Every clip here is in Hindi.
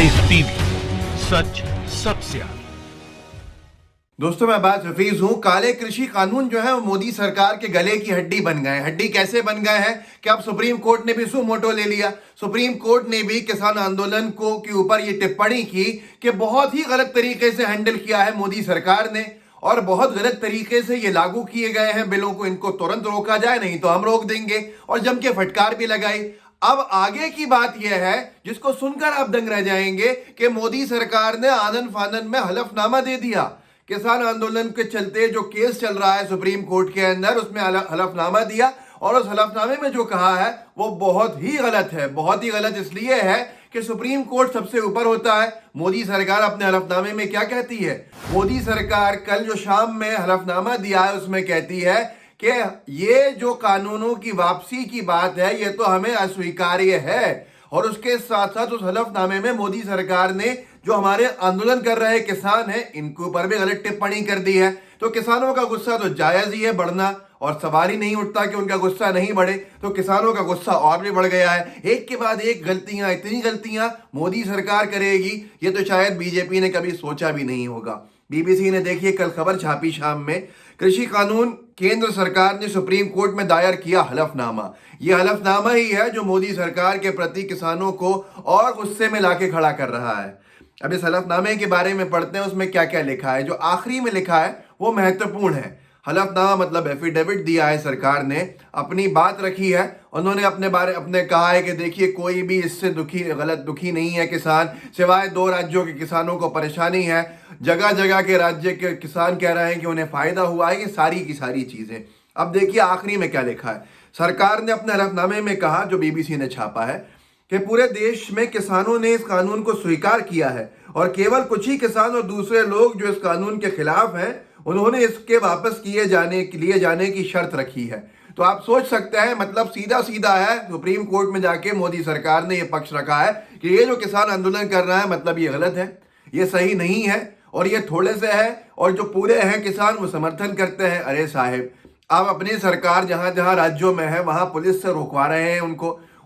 लाइव टीवी, सच सबसे आगे। दोस्तों मैं बात हफीज हूं। काले कृषि कानून जो है वो मोदी सरकार के गले की हड्डी बन गए। हड्डी कैसे बन गए हैं कि अब सुप्रीम कोर्ट ने भी सू मोटो ले लिया। सुप्रीम कोर्ट ने भी किसान आंदोलन को के ऊपर ये टिप्पणी की कि बहुत ही गलत तरीके से हैंडल किया है मोदी सरकार ने और बहुत गलत तरीके से ये लागू किए गए हैं बिलों को, इनको तुरंत रोका जाए, नहीं तो हम रोक देंगे। और जम के फटकार भी लगाई। अब आगे की बात यह है जिसको सुनकर आप दंग रह जाएंगे कि मोदी सरकार ने आनन फानन में हलफनामा दे दिया। किसान आंदोलन के चलते जो केस चल रहा है सुप्रीम कोर्ट के अंदर, उसमें हलफनामा दिया और उस हलफनामे में जो कहा है वो बहुत ही गलत है। बहुत ही गलत इसलिए है कि सुप्रीम कोर्ट सबसे ऊपर होता है। मोदी सरकार अपने हलफनामे में क्या कहती है? मोदी सरकार कल जो शाम में हलफनामा दिया है उसमें कहती है कि ये जो कानूनों की वापसी की बात है ये तो हमें अस्वीकार्य है। और उसके साथ साथ उस हलफनामे में मोदी सरकार ने जो हमारे आंदोलन कर रहे किसान हैं इनके ऊपर भी गलत टिप्पणी कर दी है। तो किसानों का गुस्सा तो जायज ही है बढ़ना, और सवाल ही नहीं उठता कि उनका गुस्सा नहीं बढ़े। तो किसानों का गुस्सा और भी बढ़ गया है। एक के बाद एक गलतियां, इतनी गलतियां मोदी सरकार करेगी ये तो शायद बीजेपी ने कभी सोचा भी नहीं होगा। बीबीसी ने देखिए कल खबर छापी शाम में, कृषि कानून केंद्र सरकार ने सुप्रीम कोर्ट में दायर किया हलफनामा। यह हलफनामा ही है जो मोदी सरकार के प्रति किसानों को और गुस्से में लाके खड़ा कर रहा है। अब इस हलफनामे के बारे में पढ़ते हैं उसमें क्या क्या लिखा है। जो आखिरी में लिखा है वो महत्वपूर्ण है। हलफनामा मतलब एफिडेविट दिया है सरकार ने, अपनी बात रखी है। उन्होंने अपने कहा है कि देखिए कोई भी इससे दुखी नहीं है किसान, सिवाय 2 राज्यों के किसानों को परेशानी है। जगह जगह के राज्य के किसान कह रहे हैं कि उन्हें फायदा हुआ है। ये सारी की सारी चीजें। अब देखिए आखिरी में क्या लिखा है। सरकार ने अपने हलफनामे में कहा, जो बीबीसी ने छापा है, कि पूरे देश में किसानों ने इस कानून को स्वीकार किया है और केवल कुछ ही किसान और दूसरे लोग जो इस कानून के खिलाफ हैं उन्होंने इसके वापस लिए जाने की शर्त रखी है। तो आप सोच सकते हैं, मतलब सीधा सीधा है। सुप्रीम कोर्ट में जाके मोदी सरकार ने यह पक्ष रखा है कि ये जो किसान आंदोलन कर रहा है मतलब ये गलत है, ये सही नहीं है और ये थोड़े से है, और जो पूरे हैं किसान वो समर्थन करते हैं। अरे साहेब, आप अपनी सरकार जहां जहां राज्यों में है वहां पुलिस से रोकवा रहे हैं,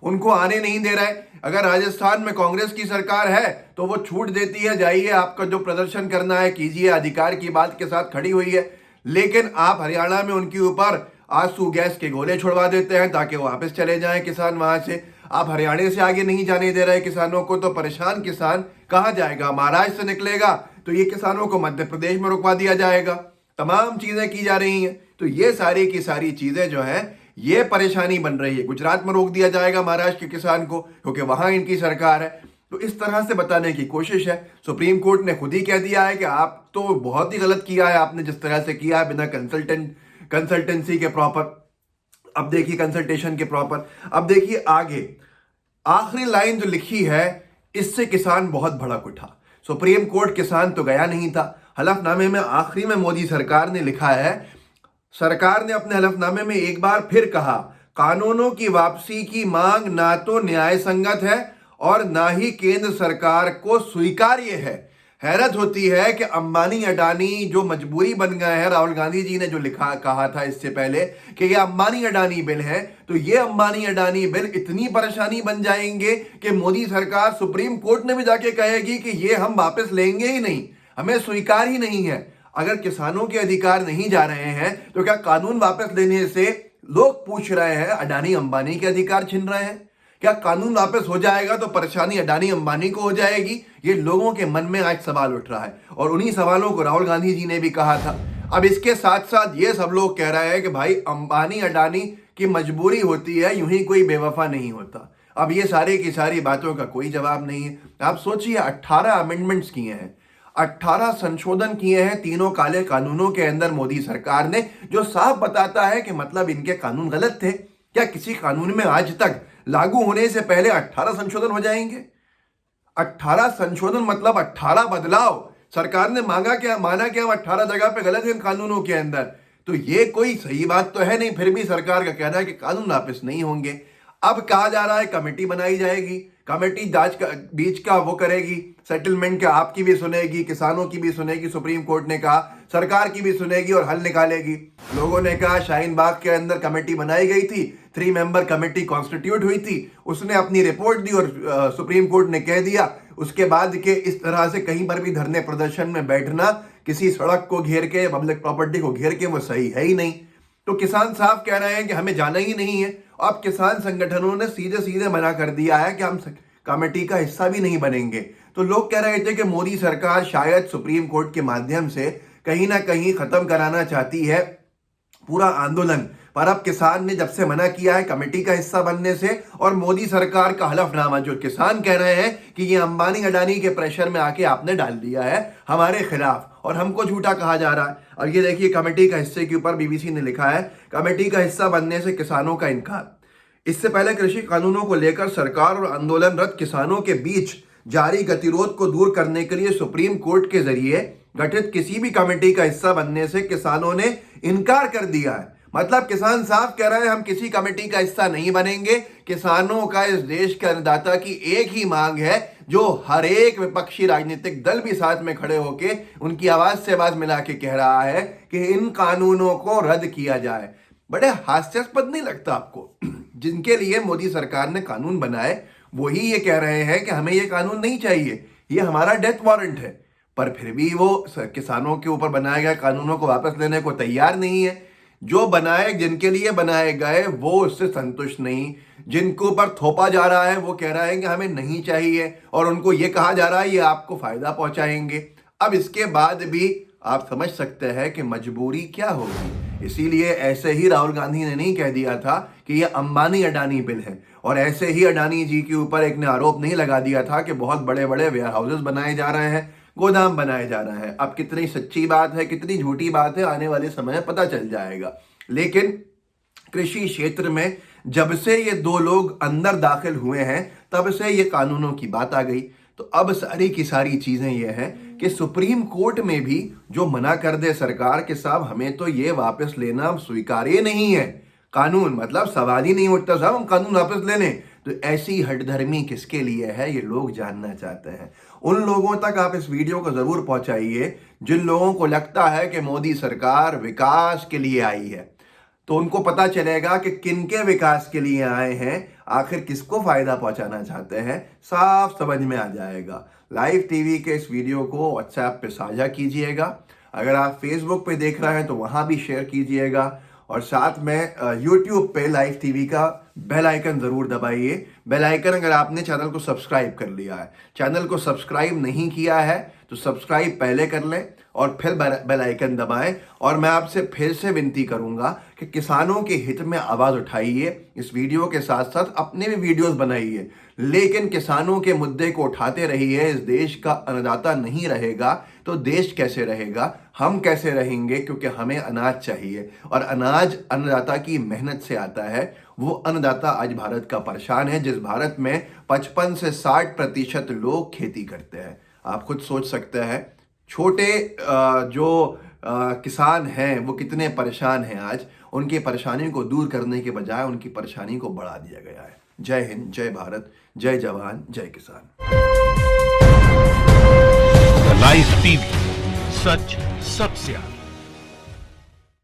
उनको आने नहीं दे रहे। अगर राजस्थान में कांग्रेस की सरकार है तो वो छूट देती है, जाइए आपका जो प्रदर्शन करना है कीजिए, अधिकार की बात के साथ खड़ी हुई है। लेकिन आप हरियाणा में उनके ऊपर आंसू गैस के गोले छुड़वा देते हैं ताकि वो वापस चले जाएं किसान वहां से। आप हरियाणा से आगे नहीं जाने दे रहे किसानों को, तो परेशान किसान कहाँ जाएगा? महाराष्ट्र से निकलेगा तो ये किसानों को मध्य प्रदेश में रुकवा दिया जाएगा। तमाम चीजें की जा रही हैं। तो ये सारी की सारी चीजें जो है ये परेशानी बन रही है। गुजरात में रोक दिया जाएगा महाराष्ट्र के किसान को क्योंकि वहां इनकी सरकार है। तो इस तरह से बताने की कोशिश है। सुप्रीम कोर्ट ने खुद ही कह दिया है कि आप तो बहुत ही गलत किया है आपने जिस तरह से किया है, बिना कंसल्टेंसी के प्रॉपर। अब देखिए कंसल्टेशन के प्रॉपर। अब देखिए आगे आखिरी लाइन जो लिखी है इससे किसान बहुत भड़क उठा। सुप्रीम कोर्ट किसान तो गया नहीं था। हलफनामे में आखिरी में मोदी सरकार ने लिखा है, सरकार ने अपने हलफनामे में एक बार फिर कहा, कानूनों की वापसी की मांग ना तो न्याय संगत है और ना ही केंद्र सरकार को स्वीकार्य है। हैरत होती है कि अंबानी अडानी जो मजबूरी बन गए हैं। राहुल गांधी जी ने जो कहा था इससे पहले कि ये अंबानी अडानी बिल है, तो ये अंबानी अडानी बिल इतनी परेशानी बन जाएंगे कि मोदी सरकार सुप्रीम कोर्ट ने भी जाके कहेगी कि ये हम वापस लेंगे ही नहीं, हमें स्वीकार ही नहीं है। अगर किसानों के अधिकार नहीं जा रहे हैं तो क्या कानून वापस लेने से लोग पूछ रहे हैं अडानी अंबानी के अधिकार छिन रहे हैं? क्या कानून वापस हो जाएगा तो परेशानी अडानी अंबानी को हो जाएगी? ये लोगों के मन में आज सवाल उठ रहा है और उन्हीं सवालों को राहुल गांधी जी ने भी कहा था। अब इसके साथ साथ ये सब लोग कह रहे हैं कि भाई अंबानी अडानी की मजबूरी होती है, यूं ही कोई बेवफा नहीं होता। अब ये सारी की सारी बातों का कोई जवाब नहीं है। आप सोचिए 18 अमेंडमेंट्स किए हैं, 18 संशोधन किए हैं तीनों काले कानूनों के अंदर मोदी सरकार ने, जो साफ बताता है कि मतलब इनके कानून गलत थे। क्या किसी कानून में आज तक लागू होने से पहले 18 संशोधन हो जाएंगे? 18 संशोधन मतलब 18 बदलाव। सरकार ने माना क्या 18 जगह पे गलत है इन कानूनों के अंदर। तो ये कोई सही बात तो है नहीं। फिर भी सरकार का कहना है कि कानून वापस नहीं होंगे। अब कहा जा रहा है कमेटी बनाई जाएगी, कमेटी जांच का बीच का वो करेगी, सेटलमेंट का आपकी भी सुनेगी, किसानों की भी सुनेगी, सुप्रीम कोर्ट ने कहा सरकार की भी सुनेगी और हल निकालेगी। लोगों ने कहा शाहीन बाग के अंदर कमेटी बनाई गई थी, 3 मेंबर कमेटी कॉन्स्टिट्यूट हुई थी, उसने अपनी रिपोर्ट दी और सुप्रीम कोर्ट ने कह दिया उसके बाद के इस तरह से कहीं पर भी धरने प्रदर्शन में बैठना, किसी सड़क को घेर के, पब्लिक प्रॉपर्टी को घेर के, वो सही है ही नहीं। तो किसान साहब कह रहे हैं कि हमें जाना ही नहीं है। अब किसान संगठनों ने सीधे सीधे मना कर दिया है कि हम कमेटी का हिस्सा भी नहीं बनेंगे। तो लोग कह रहे थे कि मोदी सरकार शायद सुप्रीम कोर्ट के माध्यम से कहीं ना कहीं खत्म कराना चाहती है पूरा आंदोलन, पर अब किसान ने जब से मना किया है कमेटी का हिस्सा बनने से, और मोदी सरकार का हलफनामा जो किसान कह रहे हैं कि ये अंबानी अडानी के प्रेशर में आके आपने डाल दिया है हमारे खिलाफ और हमको झूठा कहा जा रहा है। अब ये देखिए कमेटी का हिस्से के ऊपर बीबीसी ने लिखा है, कमेटी का हिस्सा बनने से किसानों का इनकार। इससे पहले कृषि कानूनों को लेकर सरकार और आंदोलनरत किसानों के बीच जारी गतिरोध को दूर करने के लिए सुप्रीम कोर्ट के जरिए गठित किसी भी कमेटी का हिस्सा बनने से किसानों ने इनकार कर दिया है। मतलब किसान साफ कह रहे हैं हम किसी कमेटी का हिस्सा नहीं बनेंगे। किसानों का इस देश के अन्नदाता की एक ही मांग है, जो हर एक विपक्षी राजनीतिक दल भी साथ में खड़े होके उनकी आवाज से आवाज मिला के कह रहा है कि इन कानूनों को रद्द किया जाए। बड़े हास्यास्पद नहीं लगता आपको? जिनके लिए मोदी सरकार ने कानून बनाए वही ये कह रहे हैं कि हमें ये कानून नहीं चाहिए, ये हमारा डेथ वारंट है, पर फिर भी वो किसानों के ऊपर बनाए गए कानूनों को वापस लेने को तैयार नहीं है। जो बनाए, जिनके लिए बनाए गए, वो उससे संतुष्ट नहीं। जिनको ऊपर थोपा जा रहा है वो कह रहे हैं कि हमें नहीं चाहिए, और उनको ये कहा जा रहा है ये आपको फायदा पहुंचाएंगे। अब इसके बाद भी आप समझ सकते हैं कि मजबूरी क्या होगी। इसीलिए ऐसे ही राहुल गांधी ने नहीं कह दिया था कि ये अंबानी अडानी बिल है, और ऐसे ही अडानी जी के ऊपर एक ने आरोप नहीं लगा दिया था कि बहुत बड़े बड़े वेयर हाउसेस बनाए जा रहे हैं, गोदाम बनाए जा रहे हैं। अब कितनी सच्ची बात है कितनी झूठी बात है आने वाले समय में पता चल जाएगा। लेकिन कृषि क्षेत्र में जब से ये दो लोग अंदर दाखिल हुए हैं तब से ये कानूनों की बात आ गई। तो अब सारी की सारी चीजें ये हैं कि सुप्रीम कोर्ट में भी जो मना कर दे सरकार के साहब हमें तो ये वापस लेना स्वीकार्य नहीं है, कानून मतलब सवाल ही नहीं उठता साहब हम कानून वापस ले लें। तो ऐसी हठधर्मी किसके लिए है ये लोग जानना चाहते हैं। उन लोगों तक आप इस वीडियो को जरूर पहुंचाइए जिन लोगों को लगता है कि मोदी सरकार विकास के लिए आई है, तो उनको पता चलेगा कि किनके विकास के लिए आए हैं, आखिर किसको फायदा पहुंचाना चाहते हैं, साफ समझ में आ जाएगा। लाइव टीवी के इस वीडियो को व्हाट्सएप पे साझा कीजिएगा, अगर आप फेसबुक पे देख रहे हैं तो वहां भी शेयर कीजिएगा, और साथ में यूट्यूब पे लाइव टीवी का बेल आइकन जरूर दबाइए। बेल आइकन अगर आपने चैनल को सब्सक्राइब कर लिया है, चैनल को सब्सक्राइब नहीं किया है तो सब्सक्राइब पहले कर लें और फिर बेल आइकन दबाएं। और मैं आपसे फिर से विनती करूंगा कि किसानों के हित में आवाज उठाइए, इस वीडियो के साथ साथ अपने भी वीडियोस बनाइए, लेकिन किसानों के मुद्दे को उठाते रहिए। इस देश का अन्नदाता नहीं रहेगा तो देश कैसे रहेगा, हम कैसे रहेंगे, क्योंकि हमें अनाज चाहिए और अनाज अन्नदाता की मेहनत से आता है। वो अन्नदाता आज भारत का परेशान है, जिस भारत में 55 से 60% लोग खेती करते हैं। आप खुद सोच सकते हैं छोटे जो किसान हैं वो कितने परेशान हैं। आज उनकी परेशानी को दूर करने के बजाय उनकी परेशानी को बढ़ा दिया गया है। जय हिंद, जय भारत, जय जवान, जय किसान। लाइव टीवी, सच सबसे आगे।